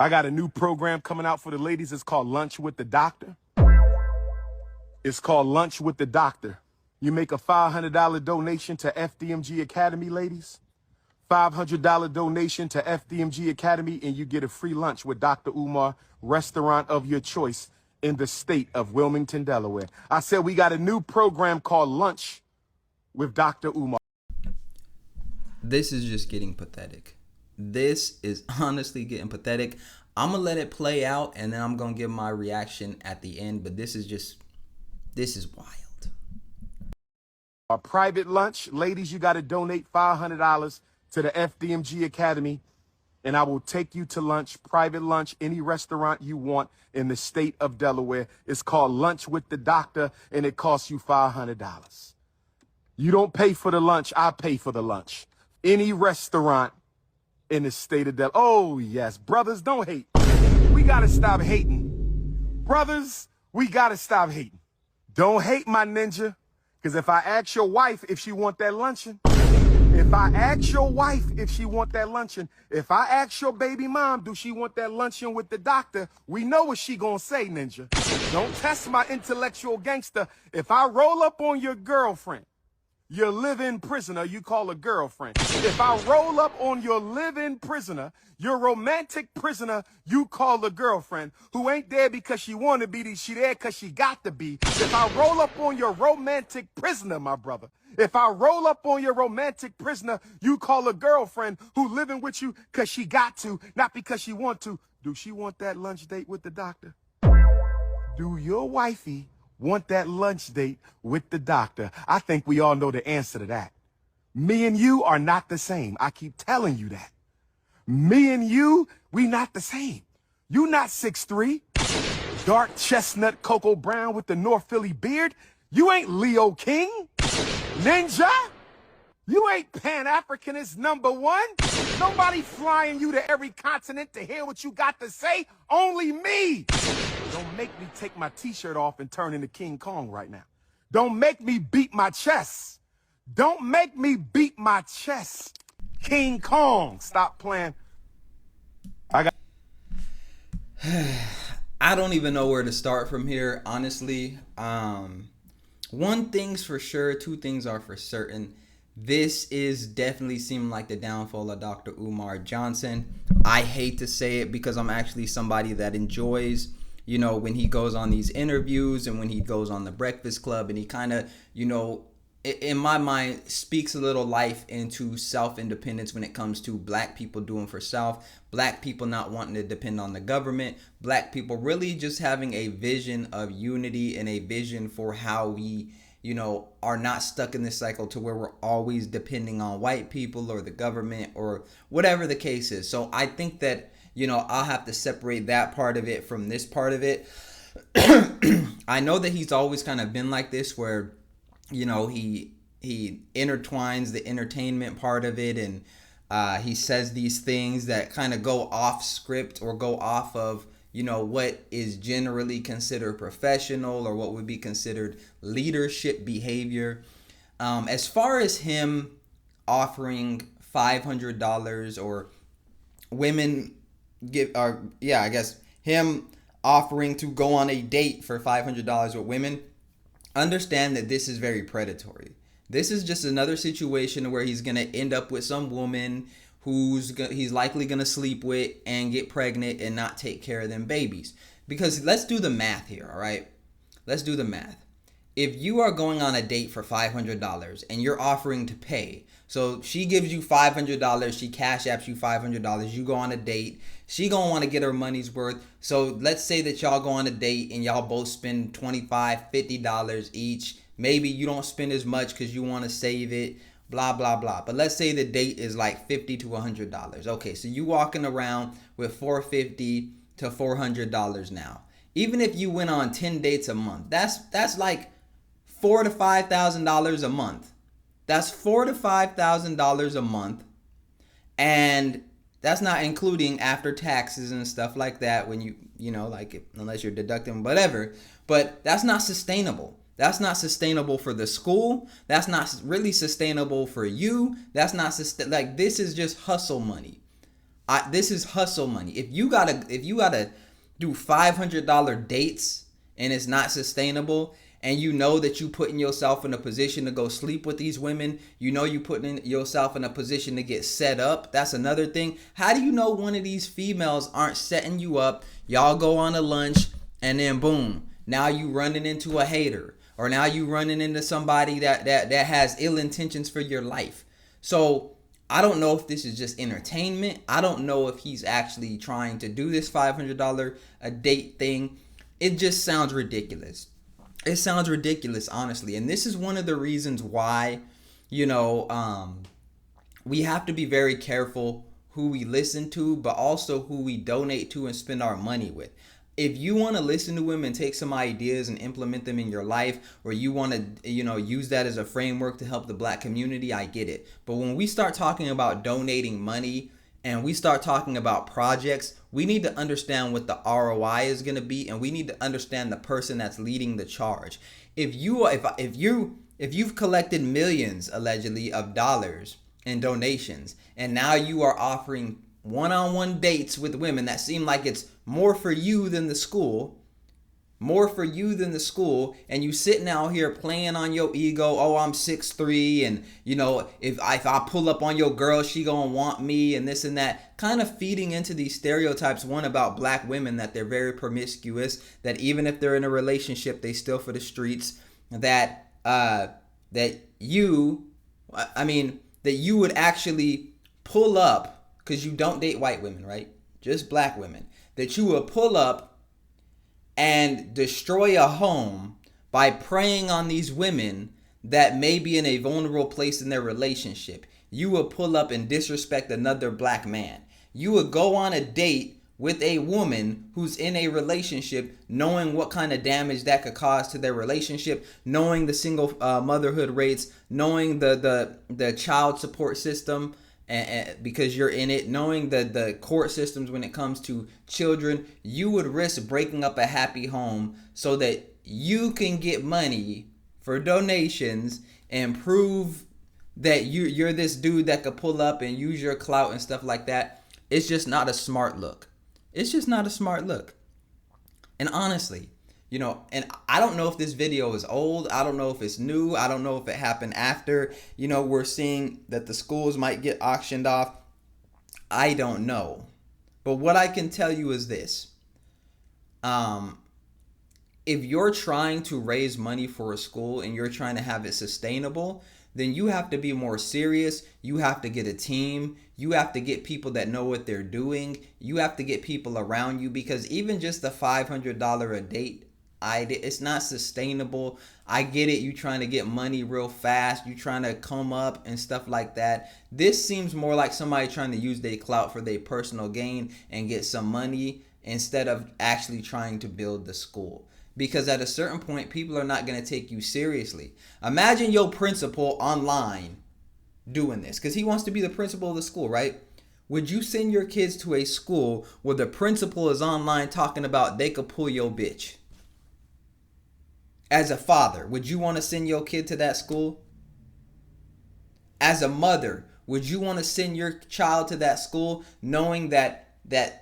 I got a new program coming out for the ladies. It's called Lunch with the Doctor. It's called Lunch with the Doctor. You make a $500 donation to FDMG Academy, ladies. $500 donation to FDMG Academy, and you get a free lunch with Dr. Umar, restaurant of your choice in the state of Wilmington, Delaware. I said we got a new program called Lunch with Dr. Umar. This is just getting pathetic. This is honestly getting pathetic. I'm going to let it play out, and then I'm going to give my reaction at the end, but this is wild. A private lunch. Ladies, you got to donate $500 to the FDMG Academy, and I will take you to lunch, private lunch, any restaurant you want in the state of Delaware. It's called Lunch with the Doctor, and it costs you $500. You don't pay for the lunch. I pay for the lunch. Any restaurant in the state of Delaware. Oh, yes. Brothers, don't hate. We got to stop hating. Brothers, we got to stop hating. Don't hate my ninja, because if I ask your wife if she want that luncheon, if I ask your wife if she want that luncheon, if I ask your baby mom, do she want that luncheon with the doctor, we know what she gonna say, ninja. Don't test my intellectual gangster. If I roll up on your girlfriend, your live-in prisoner, you call a girlfriend. If I roll up on your live-in prisoner, your romantic prisoner, you call a girlfriend, who ain't there because she want to be, she there because she got to be. If I roll up on your romantic prisoner, my brother, if I roll up on your romantic prisoner, you call a girlfriend who living with you because she got to, not because she want to. Do she want that lunch date with the doctor? Do your wifey want that lunch date with the doctor? I think we all know the answer to that. Me and you are not the same. I keep telling you that. Me and you, we not the same. You not 6'3", dark chestnut Cocoa Brown with the North Philly beard. You ain't Leo King. Ninja, you ain't Pan-Africanist #1. Nobody flying you to every continent to hear what you got to say. Only me. Don't make me take my t-shirt off and turn into King Kong right now. Don't make me beat my chest. Don't make me beat my chest. King Kong. Stop playing. I don't even know where to start from here, honestly. One thing's for sure, two things are for certain. This is definitely seeming like the downfall of Dr. Umar Johnson. I hate to say it because I'm actually somebody that enjoys, when he goes on these interviews and when he goes on the Breakfast Club, and he kind of, in my mind, speaks a little life into self-independence when it comes to black people doing for self, black people not wanting to depend on the government, black people really just having a vision of unity and a vision for how we, are not stuck in this cycle to where we're always depending on white people or the government or whatever the case is. So I think that, I'll have to separate that part of it from this part of it. I know that he's always kind of been like this where, he intertwines the entertainment part of it, and he says these things that kind of go off script or go off of, what is generally considered professional or what would be considered leadership behavior. As far as him offering $500 or women him offering to go on a date for $500 with women, understand that this is very predatory. This is just another situation where he's going to end up with some woman he's likely going to sleep with and get pregnant and not take care of them babies. Because let's do the math here, all right? Let's do the math. If you are going on a date for $500 and you're offering to pay, so she gives you $500, she cash apps you $500, you go on a date, she gonna want to get her money's worth. So let's say that y'all go on a date and y'all both spend $25, $50 each. Maybe you don't spend as much because you want to save it, blah, blah, blah. But let's say the date is like $50 to $100. Okay, so you walking around with $450 to $400 now. Even if you went on 10 dates a month, that's like $4,000 to $5,000 a month. That's $4,000 to $5,000 a month, and that's not including after taxes and stuff like that. When unless you're deducting whatever, but that's not sustainable. That's not sustainable for the school. That's not really sustainable for you. That's not this is just hustle money. This is hustle money. If you gotta do $500 dates and it's not sustainable, and you know that you putting yourself in a position to go sleep with these women, you know you putting yourself in a position to get set up. That's another thing. How do you know one of these females aren't setting you up? Y'all go on a lunch and then boom, now you running into a hater, or now you running into somebody that has ill intentions for your life. So I don't know if this is just entertainment. I don't know if he's actually trying to do this $500 a date thing. It just sounds ridiculous. It sounds ridiculous, honestly. And this is one of the reasons why, we have to be very careful who we listen to, but also who we donate to and spend our money with. If you want to listen to him and take some ideas and implement them in your life, or you want to, use that as a framework to help the black community, I get it. But when we start talking about donating money and we start talking about projects, we need to understand what the ROI is going to be, and we need to understand the person that's leading the charge. If you've collected millions allegedly of dollars in donations, and now you are offering one-on-one dates with women that seem like it's more for you than the school, and you sitting out here playing on your ego. Oh, I'm 6'3", and if I pull up on your girl, she gonna want me, and this and that, kind of feeding into these stereotypes, one, about black women, that they're very promiscuous, that even if they're in a relationship, they still for the streets, that you would actually pull up, because you don't date white women, right? Just black women, that you would pull up and destroy a home by preying on these women that may be in a vulnerable place in their relationship. You would pull up and disrespect another black man. You would go on a date with a woman who's in a relationship, knowing what kind of damage that could cause to their relationship, knowing the single motherhood rates, knowing the child support system, and because you're in it, knowing the court systems when it comes to children. You would risk breaking up a happy home so that you can get money for donations and prove that you're this dude that could pull up and use your clout and stuff like that. It's just not a smart look. It's just not a smart look. And honestly, and I don't know if this video is old. I don't know if it's new. I don't know if it happened after, we're seeing that the schools might get auctioned off. I don't know. But what I can tell you is this. If you're trying to raise money for a school and you're trying to have it sustainable, then you have to be more serious. You have to get a team. You have to get people that know what they're doing. You have to get people around you, because even just the $500 a date, it's not sustainable. I get it. You trying to get money real fast. You trying to come up and stuff like that. This seems more like somebody trying to use their clout for their personal gain and get some money, instead of actually trying to build the school. Because at a certain point, people are not going to take you seriously. Imagine your principal online doing this, because he wants to be the principal of the school, right? Would you send your kids to a school where the principal is online talking about they could pull your bitch? As a father, would you want to send your kid to that school? As a mother, would you want to send your child to that school knowing that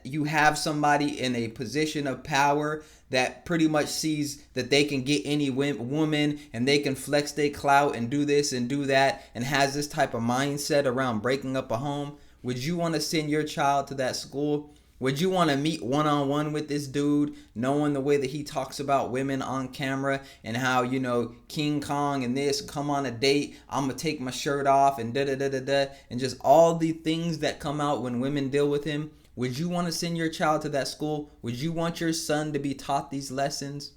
you have somebody in a position of power that pretty much sees that they can get any woman and they can flex their clout and do this and do that, and has this type of mindset around breaking up a home? Would you want to send your child to that school? Would you want to meet one-on-one with this dude, knowing the way that he talks about women on camera, and how, King Kong and this, come on a date, I'm going to take my shirt off, and da-da-da-da-da, and just all the things that come out when women deal with him? Would you want to send your child to that school? Would you want your son to be taught these lessons?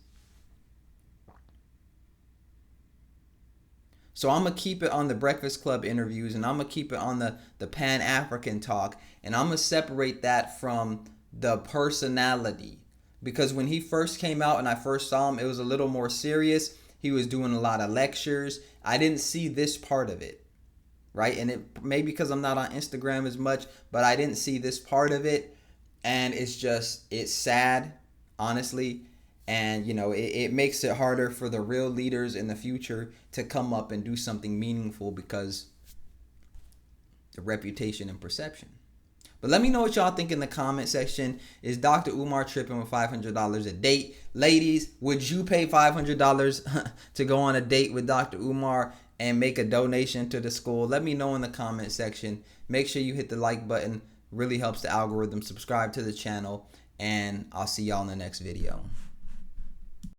So I'm going to keep it on the Breakfast Club interviews, and I'm going to keep it on the Pan-African talk, and I'm going to separate that from the personality. Because when he first came out and I first saw him, it was a little more serious. He was doing a lot of lectures. I didn't see this part of it, right? And it maybe because I'm not on Instagram as much, but I didn't see this part of it. And it's sad, honestly. And, it makes it harder for the real leaders in the future to come up and do something meaningful, because the reputation and perception. But let me know what y'all think in the comment section. Is Dr. Umar tripping with $500 a date? Ladies, would you pay $500 to go on a date with Dr. Umar and make a donation to the school? Let me know in the comment section. Make sure you hit the like button. Really helps the algorithm. Subscribe to the channel, and I'll see y'all in the next video.